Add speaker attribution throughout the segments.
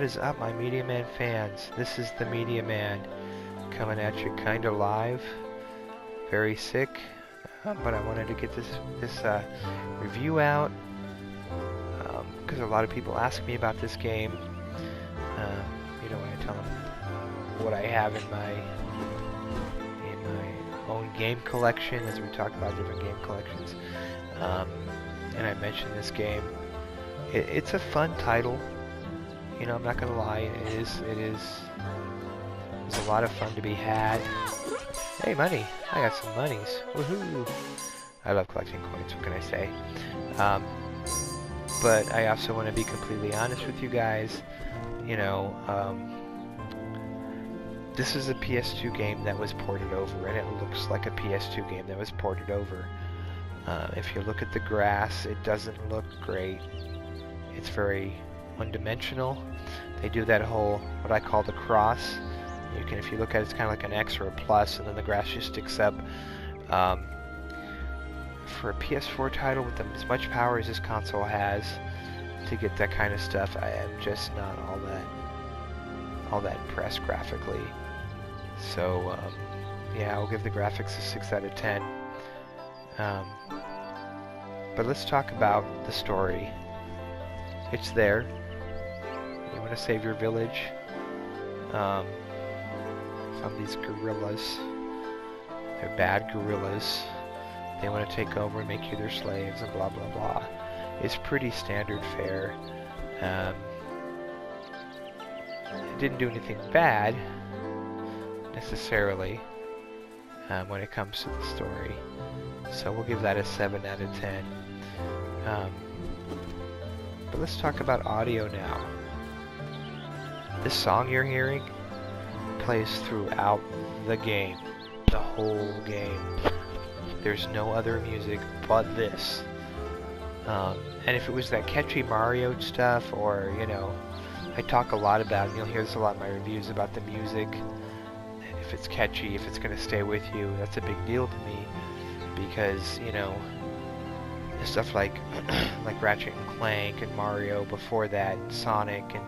Speaker 1: What is up, my Media Man fans? This is the Media Man coming at you kinda live. Very sick, but I wanted to get this review out because a lot of people ask me about this game. You know, when I tell them what I have in my own game collection, as we talk about different game collections, and I mentioned this game. It's a fun title. You know, I'm not gonna lie, there's a lot of fun to be had. Hey, money! I got some monies. Woohoo! I love collecting coins, what can I say? But I also want to be completely honest with you guys. You know, this is a PS2 game that was ported over, and it looks like a PS2 game that was ported over. If you look at the grass, it doesn't look great. It's very one-dimensional. They do that whole, what I call the cross. You can, if you look at it, it's kind of like an X or a plus, and then the grass just sticks up. For a PS4 title with as much power as this console has to get that kind of stuff, I am just not all that impressed graphically. So yeah, I'll give the graphics a 6 out of 10. But let's talk about the story. It's there. You want to save your village from these gorillas. They're bad gorillas. They want to take over and make you their slaves and blah blah blah. It's pretty standard fare. It didn't do anything bad necessarily when it comes to the story, so we'll give that a 7 out of 10. But let's talk about audio now. This song you're hearing plays throughout the game, the whole game. There's no other music but this. And if it was that catchy Mario stuff, or, you know, I talk a lot about, and you'll hear this a lot in my reviews about the music. If it's catchy, if it's going to stay with you, that's a big deal to me. Because, you know, stuff like like Ratchet and Clank and Mario before that, and Sonic, and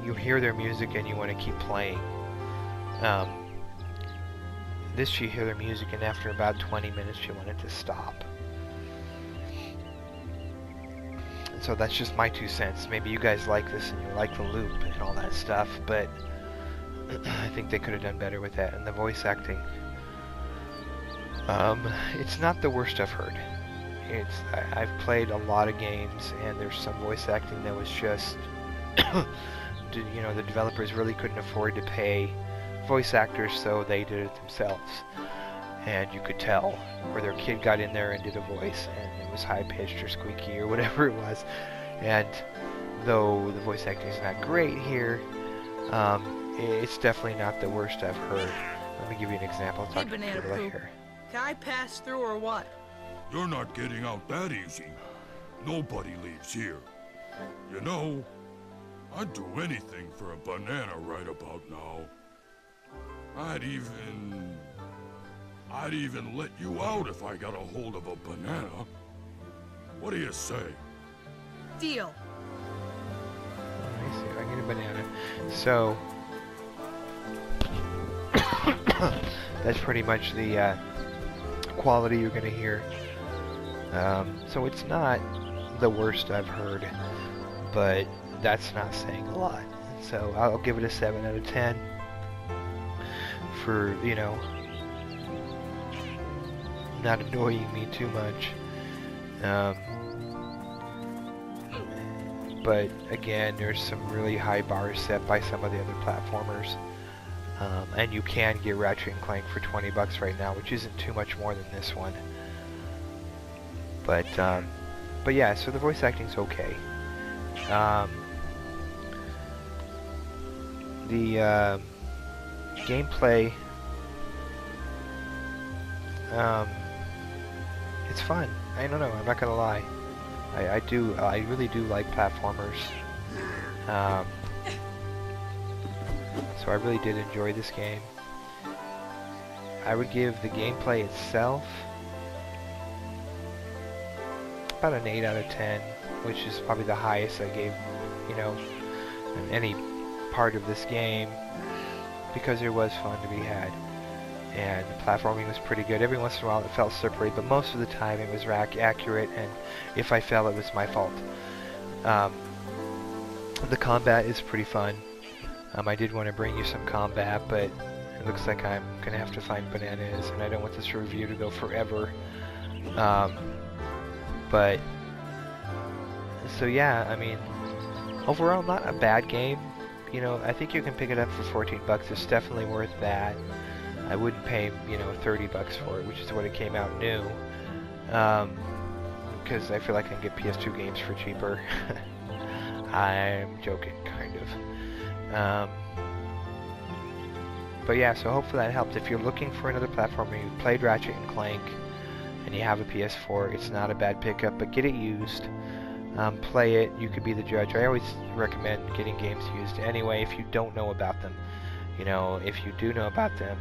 Speaker 1: you hear their music and you want to keep playing. This, you hear their music and after about 20 minutes you want it to stop. And so that's just my 2 cents. Maybe you guys like this and you like the loop and all that stuff, but I think they could have done better with that. And the voice acting, it's not the worst I've heard. I've played a lot of games, and there's some voice acting that was just, you know, the developers really couldn't afford to pay voice actors, so they did it themselves. And you could tell, or their kid got in there and did a voice, and it was high-pitched or squeaky or whatever it was. And though the voice acting is not great here, it's definitely not the worst I've heard. Let me give you an example. I'll talk to
Speaker 2: Banana
Speaker 1: Gorilla
Speaker 2: Poop.
Speaker 1: here.
Speaker 2: Can I pass through or what?
Speaker 3: You're not getting out that easy. Nobody leaves here. You know, I'd do anything for a banana right about now. I'd even let you out if I got a hold of a banana. What do you say?
Speaker 2: Deal.
Speaker 1: Let me see if I get a banana. So that's pretty much the quality you're gonna hear. So it's not the worst I've heard, but that's not saying a lot. So I'll give it a 7 out of 10 for, you know, not annoying me too much. But again, there's some really high bars set by some of the other platformers. And you can get Ratchet and Clank for 20 bucks right now, which isn't too much more than this one. But yeah, so the voice acting's okay. The gameplay, it's fun. I don't know, I'm not gonna lie. I really do like platformers. So I really did enjoy this game. I would give the gameplay itself about an 8 out of 10, which is probably the highest I gave you know, in any part of this game, because there was fun to be had. And the platforming was pretty good. Every once in a while it felt slippery, but most of the time it was accurate, and if I fell, it was my fault. The combat is pretty fun. I did want to bring you some combat, but it looks like I'm going to have to find bananas, and I don't want this review to go forever. But, so yeah, I mean, overall not a bad game. You know, I think you can pick it up for 14 bucks. It's definitely worth that. I wouldn't pay, you know, 30 bucks for it, which is what it came out new. Because I feel like I can get PS2 games for cheaper. I'm joking, kind of. But yeah, so hopefully that helped. If you're looking for another platformer, you played Ratchet and Clank, and you have a PS4, it's not a bad pickup, but get it used. Play it, you could be the judge. I always recommend getting games used anyway if you don't know about them. You know, if you do know about them,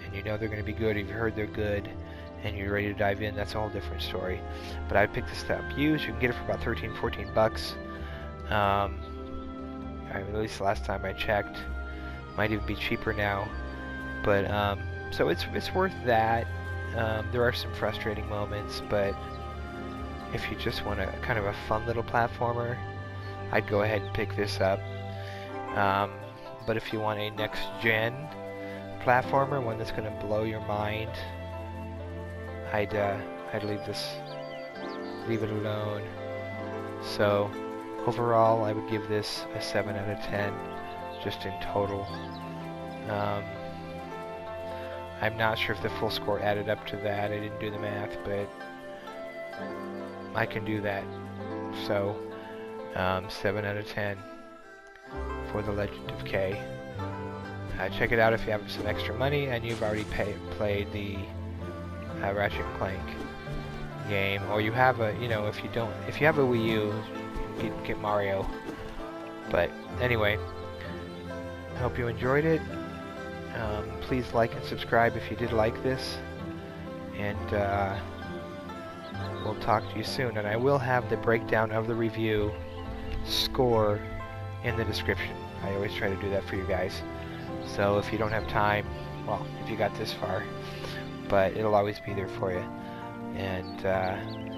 Speaker 1: and you know they're going to be good, if you heard they're good, and you're ready to dive in, that's a whole different story. But I picked this up used. You can get it for about 13, 14 bucks. At least the last time I checked. Might even be cheaper now. But, so it's worth that. There are some frustrating moments, but if you just want a kind of a fun little platformer, I'd go ahead and pick this up. But if you want a next-gen platformer, one that's going to blow your mind, I'd leave it alone. So overall, I would give this a 7 out of 10, just in total. I'm not sure if the full score added up to that. I didn't do the math, but I can do that. So 7 out of 10 for The Legend of Kay. Check it out if you have some extra money and you've already played the Ratchet and Clank game, or you have a, you know, if you have a Wii U, you can get Mario. But anyway, I hope you enjoyed it. Please like and subscribe if you did like this, and we'll talk to you soon. And I will have the breakdown of the review score in the description. I always try to do that for you guys. So if you don't have time, well, if you got this far, but it'll always be there for you. And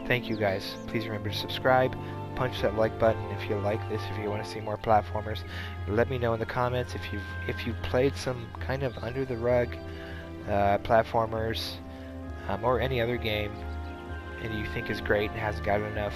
Speaker 1: thank you guys. Please remember to subscribe. Punch that like button if you like this, if you want to see more platformers. Let me know in the comments if you've played some kind of under the rug platformers or any other game and you think is great and hasn't got enough